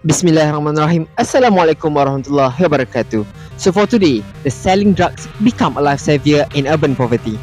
Bismillahirrahmanirrahim. Assalamualaikum warahmatullahi wabarakatuh. So for today, the selling drugs become a life savior in urban poverty.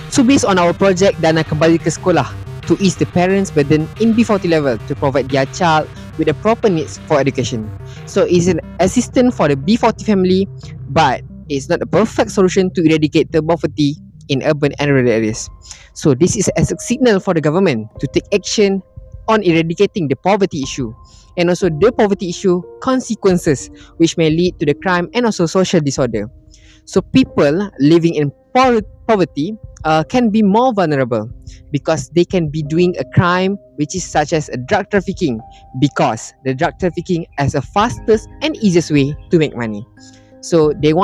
So based on our project Dana Kembali ke Sekolah to ease the parents' burden in B40 level to provide their child with the proper needs for education. So it's an assistance for the B40 family, but it's not a perfect solution to eradicate the poverty in urban and rural areas. So this is as a signal for the government to take action on eradicating the poverty issue, and also the poverty issue consequences which may lead to the crime and also social disorder. So people living in poverty can be more vulnerable because they can be doing a crime which is such as a drug trafficking, because the drug trafficking is the fastest and easiest way to make money. So they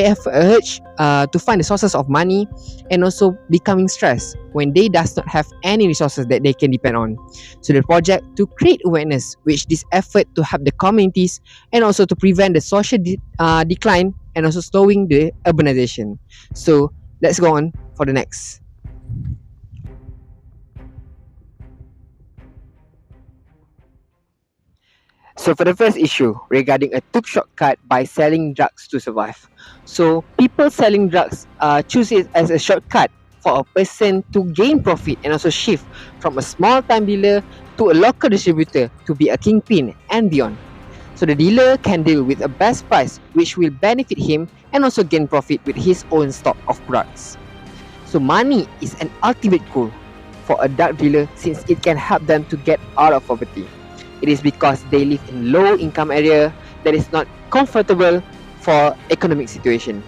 have a urge to find the sources of money, and also becoming stressed when they does not have any resources that they can depend on. So the project to create awareness, which this effort to help the communities and also to prevent the social decline and also slowing the urbanization. So let's go on for the next. So for the first issue regarding a took shortcut by selling drugs to survive. So people selling drugs choose it as a shortcut for a person to gain profit and also shift from a small time dealer to a local distributor to be a kingpin and beyond. So the dealer can deal with a best price which will benefit him and also gain profit with his own stock of products. So money is an ultimate goal for a drug dealer since it can help them to get out of poverty. It is because they live in low income area that is not comfortable for economic situation.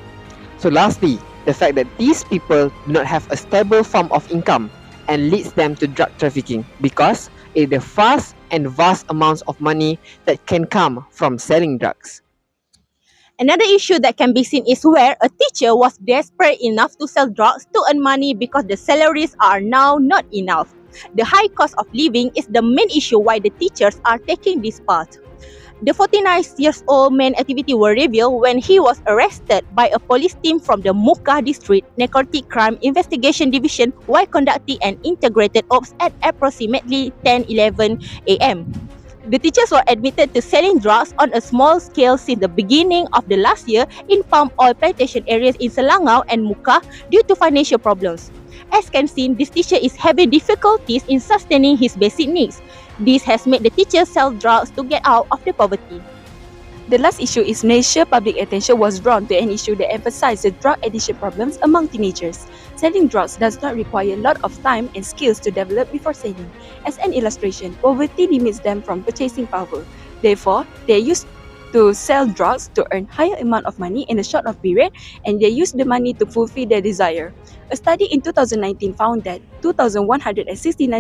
So lastly, the fact that these people do not have a stable form of income and leads them to drug trafficking, because it is the fast and vast amounts of money that can come from selling drugs. Another issue that can be seen is where a teacher was desperate enough to sell drugs to earn money because the salaries are now not enough. The high cost of living is the main issue why the teachers are taking this path. The 49-year-old man activity were revealed when he was arrested by a police team from the Muka District Narcotic Crime Investigation Division while conducting an integrated ops at approximately 10:11 a.m. The teachers were admitted to selling drugs on a small scale since the beginning of the last year in palm oil plantation areas in Selangor and Muka due to financial problems. As can be seen, this teacher is having difficulties in sustaining his basic needs. This has made the teacher sell drugs to get out of the poverty. The last issue is Malaysia public attention was drawn to an issue that emphasized the drug addiction problems among teenagers. Selling drugs does not require a lot of time and skills to develop before selling. As an illustration, poverty limits them from purchasing power. Therefore, they used to sell drugs to earn higher amount of money in a short of period, and they use the money to fulfill their desire. A study in 2019 found that 2,169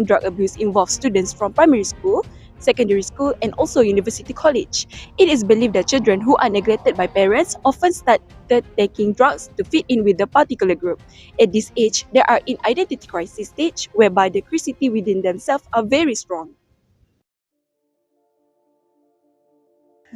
drug abuse involved students from primary school, secondary school, and also university college. It is believed that children who are neglected by parents often started taking drugs to fit in with the particular group. At this age, they are in identity crisis stage whereby the curiosity within themselves are very strong.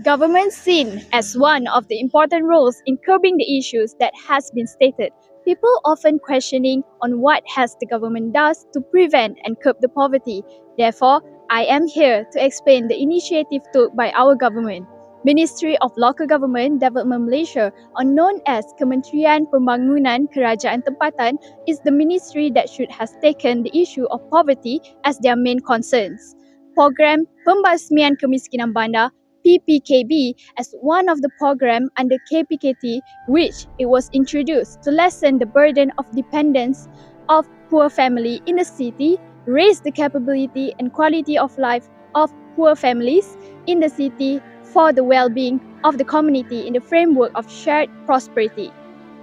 Government seen as one of the important roles in curbing the issues that has been stated. People often questioning on what has the government does to prevent and curb the poverty. Therefore, I am here to explain the initiative took by our government. Ministry of Local Government Development Malaysia, or known as Kementerian Pembangunan Kerajaan Tempatan, is the ministry that should have taken the issue of poverty as their main concerns. Program Pembasmian Kemiskinan Bandar PPKB as one of the program under KPKT, which it was introduced to lessen the burden of dependence of poor family in the city, raise the capability and quality of life of poor families in the city for the well-being of the community in the framework of shared prosperity.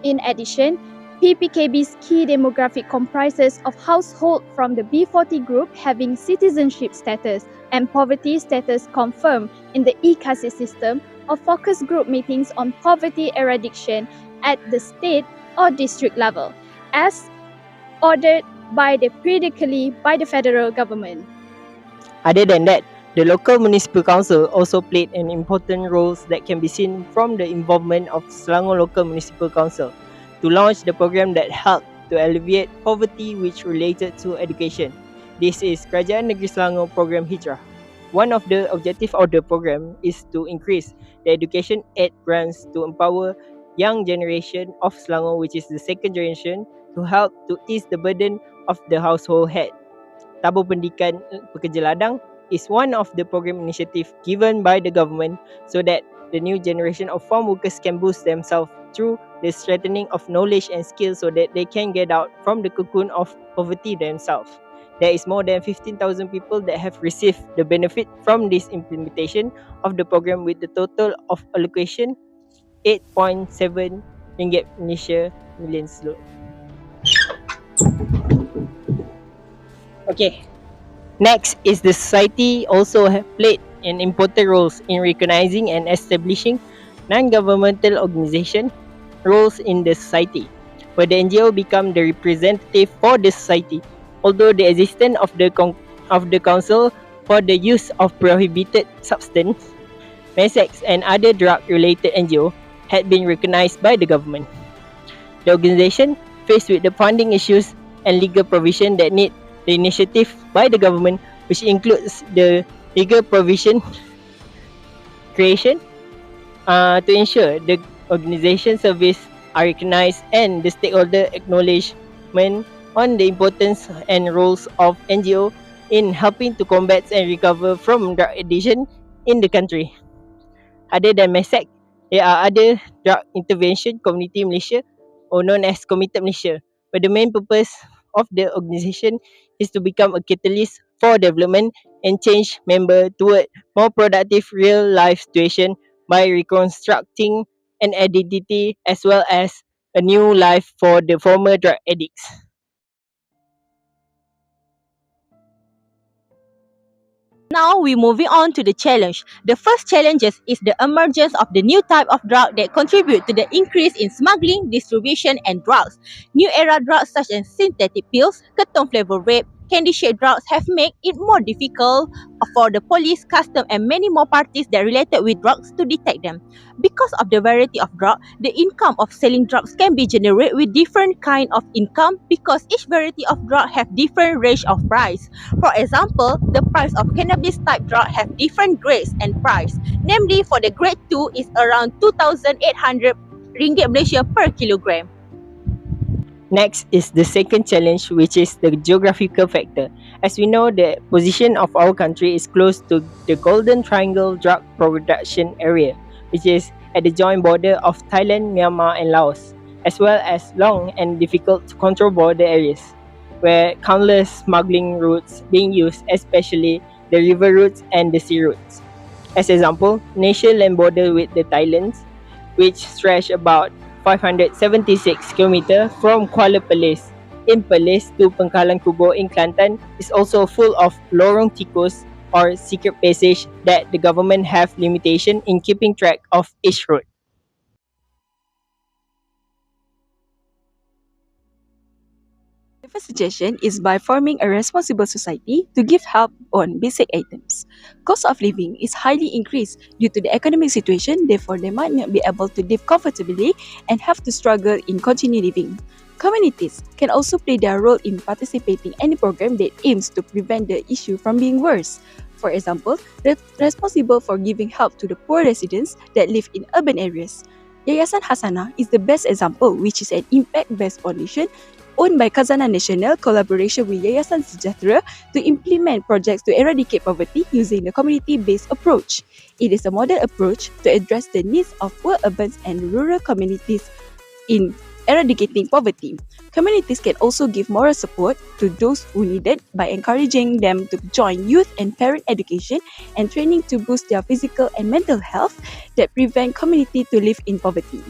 In addition, PPKB's key demographic comprises of households from the B40 group having citizenship status and poverty status confirmed in the e-KASI system or focus group meetings on poverty eradication at the state or district level, as ordered periodically by the federal government. Other than that, the local municipal council also played an important role that can be seen from the involvement of Selangor Local Municipal Council to launch the program that helped to alleviate poverty which related to education. This is Kerajaan Negeri Selangor Program Hijrah. One of the objectives of the program is to increase the education aid grants to empower young generation of Selangor, which is the second generation, to help to ease the burden of the household head. Tabur Pendidikan Pekerja Ladang is one of the program initiative given by the government so that the new generation of farm workers can boost themselves through the strengthening of knowledge and skills so that they can get out from the cocoon of poverty themselves. There is more than 15,000 people that have received the benefit from this implementation of the program with the total of allocation 8.7 ringgit Malaysia millions. Okay. Next is the society also have played an important role in recognizing and establishing non-governmental organization roles in the society, where the NGO become the representative for the society. Although the existence of the council for the use of prohibited substance, sex and other drug-related NGO had been recognized by the government. The organization, faced with the funding issues and legal provision that need the initiative by the government, which includes the legal provision creation to ensure the organization service are recognized and the stakeholder acknowledgement on the importance and roles of NGO in helping to combat and recover from drug addiction in the country. Other than MASAC, there are other drug intervention community Malaysia, or known as Committed Malaysia, where the main purpose of the organisation is to become a catalyst for development and change member toward more productive real life situation by reconstructing an identity as well as a new life for the former drug addicts. Now we're moving on to the challenge. The first challenge is the emergence of the new type of drug that contribute to the increase in smuggling, distribution and drugs. New era drugs such as synthetic pills, ketone flavor vape, candy shaped drugs have made it more difficult for the police, custom and many more parties that related with drugs to detect them. Because of the variety of drugs, the income of selling drugs can be generated with different kind of income because each variety of drug have different range of price. For example, the price of cannabis type drug have different grades and price. Namely, for the grade 2 is around 2,800 ringgit Malaysia per kilogram. Next is the second challenge, which is the geographical factor. As we know, the position of our country is close to the Golden Triangle drug production area, which is at the joint border of Thailand, Myanmar and Laos, as well as long and difficult to control border areas, where countless smuggling routes being used, especially the river routes and the sea routes. As example, Malaysia land border with the Thailand, which stretch about 576 km from Kuala Perlis in Perlis to Pengkalan Kubur in Kelantan is also full of lorong tikus or secret passage that the government have limitation in keeping track of each road. The first suggestion is by forming a responsible society to give help on basic items. Cost of living is highly increased due to the economic situation, therefore they might not be able to live comfortably and have to struggle in continue living. Communities can also play their role in participating in any program that aims to prevent the issue from being worse. For example, they're responsible for giving help to the poor residents that live in urban areas. Yayasan Hasanah is the best example, which is an impact-based foundation owned by Khazanah Nasional collaboration with Yayasan Sejahtera to implement projects to eradicate poverty using the community-based approach. It is a model approach to address the needs of poor urban and rural communities in eradicating poverty. Communities can also give moral support to those who need it by encouraging them to join youth and parent education and training to boost their physical and mental health that prevent community to live in poverty.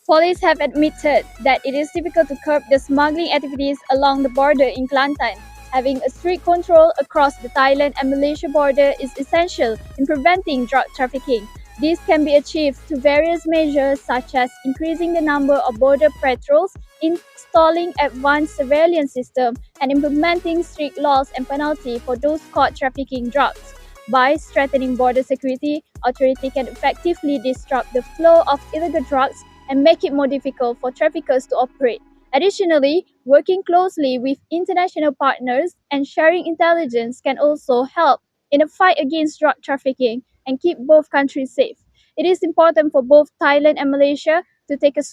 Police have admitted that it is difficult to curb the smuggling activities along the border in Kelantan. Having a strict control across the Thailand and Malaysia border is essential in preventing drug trafficking. This can be achieved through various measures such as increasing the number of border patrols, installing advanced surveillance systems, and implementing strict laws and penalties for those caught trafficking drugs. By strengthening border security, authorities can effectively disrupt the flow of illegal drugs and make it more difficult for traffickers to operate. Additionally, working closely with international partners and sharing intelligence can also help in the fight against drug trafficking and keep both countries safe. It is important for both Thailand and Malaysia to take a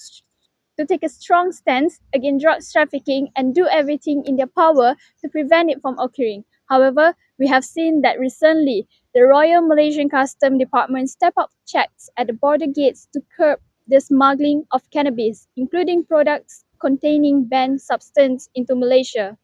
strong stance against drug trafficking and do everything in their power to prevent it from occurring. However, we have seen that recently the Royal Malaysian Custom Department stepped up checks at the border gates to curb the smuggling of cannabis, including products containing banned substance into Malaysia.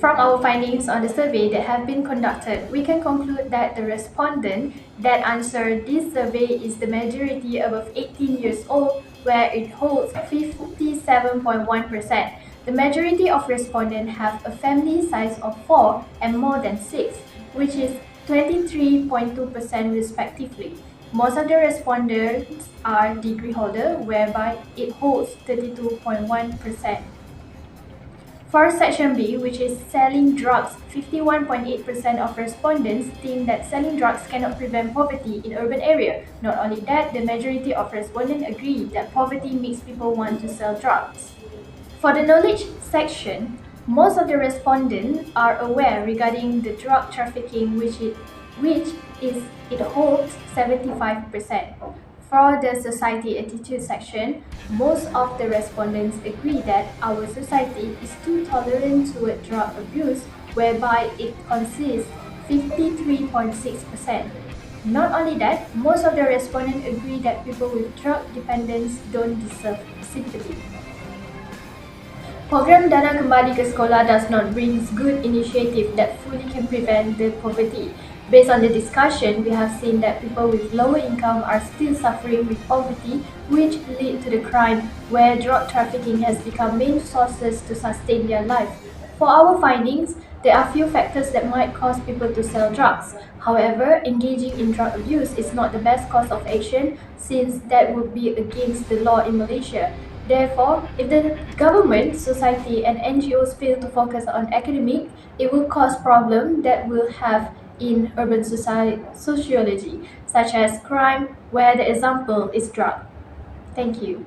From our findings on the survey that have been conducted, we can conclude that the respondent that answered this survey is the majority above 18 years old, where it holds 57.1%. The majority of respondents have a family size of 4 and more than 6, which is 23.2% respectively. Most of the respondents are degree holder, whereby it holds 32.1%. For Section B, which is selling drugs, 51.8% of respondents think that selling drugs cannot prevent poverty in urban area. Not only that, the majority of respondents agree that poverty makes people want to sell drugs. For the knowledge section, most of the respondents are aware regarding the drug trafficking, which it holds 75%. For the society attitude section, most of the respondents agree that our society is too tolerant toward drug abuse, whereby it consists 53.6%. Not only that, most of the respondents agree that people with drug dependence don't deserve sympathy. Program Dana Kembali ke Sekolah does not bring good initiative that fully can prevent the poverty. Based on the discussion, we have seen that people with lower income are still suffering with poverty, which lead to the crime, where drug trafficking has become main sources to sustain their life. For our findings, there are few factors that might cause people to sell drugs. However, engaging in drug abuse is not the best course of action, since that would be against the law in Malaysia. Therefore, if the government, society and NGOs fail to focus on academic, it will cause problems that will have in urban sociology, such as crime, where the example is drug. Thank you.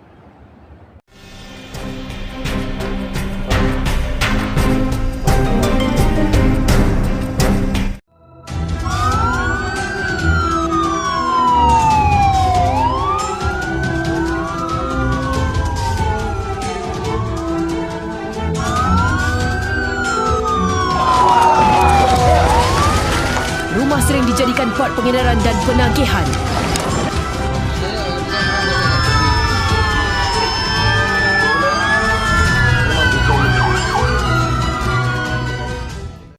Rumah sering dijadikan port pengedaran dan penagihan.